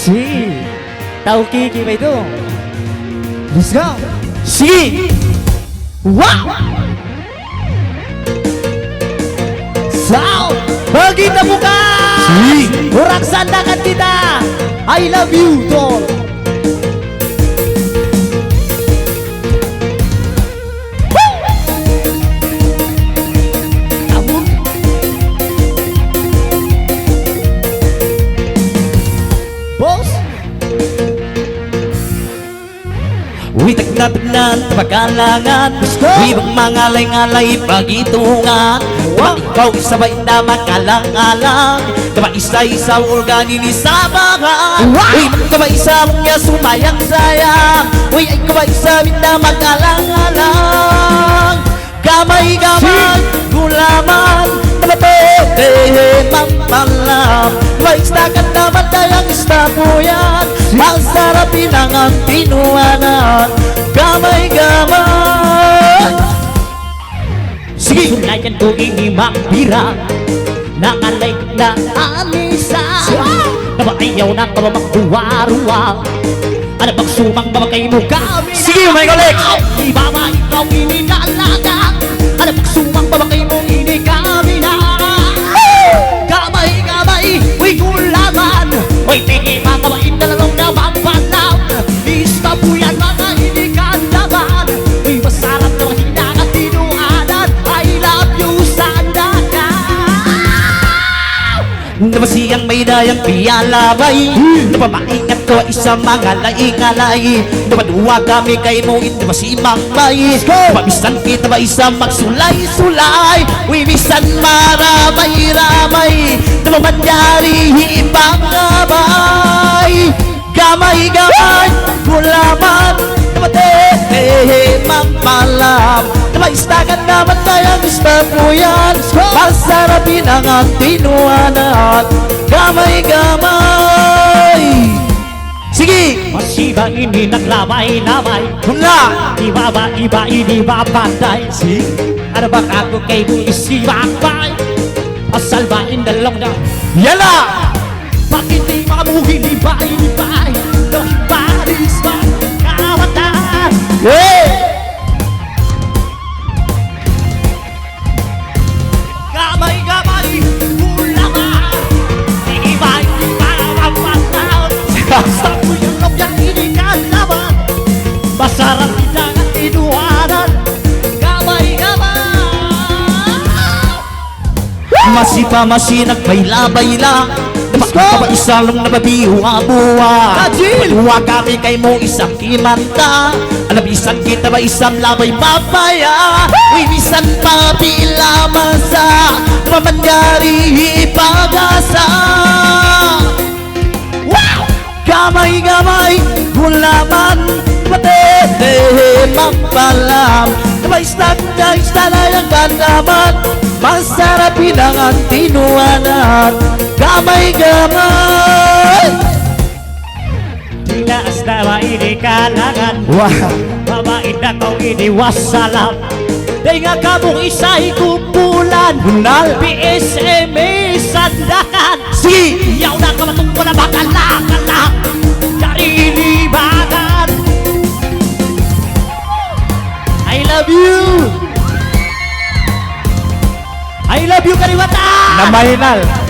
Si Taukiki ba ito? Let's go! Si Wow! Sound! Bagi buka! Si Orang sandakan kita! I love you, doll! Witag na tignan, pagkalangan Wibang mga alay-alay pagitungan Kapag ikaw isabay na makalang-alang Kapag isa-isa organin isabangan Uy, kapag isa mong niya sumayang-sayang Uy, ay kapag isa na makalang-alang Gamay-gamay, gulaman Namatete, mampalam Kapag istakan naman kayang istapuyan Masarap pinangang tinuanan Gamay-gamay Sige! Sunayan ko ini makbira Nangalay na anisa Nabaayaw na kamamagduwa-ruwa Ano bang sumang babagay mo kami na sige, my colleague! Di ba ba ikaw ininalaga Ano bang sumang babagay mo ini kami na Gamay-gamay, uy gulaman Uy tingin mga kabain na lalong na mampalam Lista po yan mga inikan naman Uy masarap na mga hinangat tinuanan I love you sandakan Namasiyang may dayang piyalabay Napamaingat ko isang mga laing-alay Napaduwa kami kay mo masimang bay Napabisan kita ba isang magsulay-sulay Uy bisan maramay-ramay Napamangyari ipangabay Gamay-gamay, gulaman Namatete, mampalam Napaistakan naman tayang istapuyan Masarap pinangang tinuanan Gamay-gamay Sige! Masiba ini naglamay-lamay Hula! Iba ba iba ini ba panday Sige! Ano ba ako kay mo isibakbay Asal ba indalong na Yala! Bakit di mamuhin ibay-ibay Nobody's ba kawatan Hey! Gamay-gamay Gulaman Ibay-ibay Mapataw Stop mo yung loob yung inikan naman Masarap hidangan tinuanan Gamay-gamay Masipa-masinag may labay-la Isa lang nababiwa-buwa Paluwa kami kay mo isang kimanta Alabisan kita ba isang labay mapaya Uy bisan papila masa Mamangyari ipag-asa Wow! Gamay-gamay, gulaman Matete, mampalam Nabaistak na istalayang gandaman Masarap pinangan tinuanan Gamay-gamay Tinaas na ba ini kalangan Mabait na kong ini wasalam Day nga kamong isa'y kumpulan PSMA sandakan Sige! Yaw na kamatong ko na bakala-kala Karilibagan I love you I love you Kariwata! Na mahinal.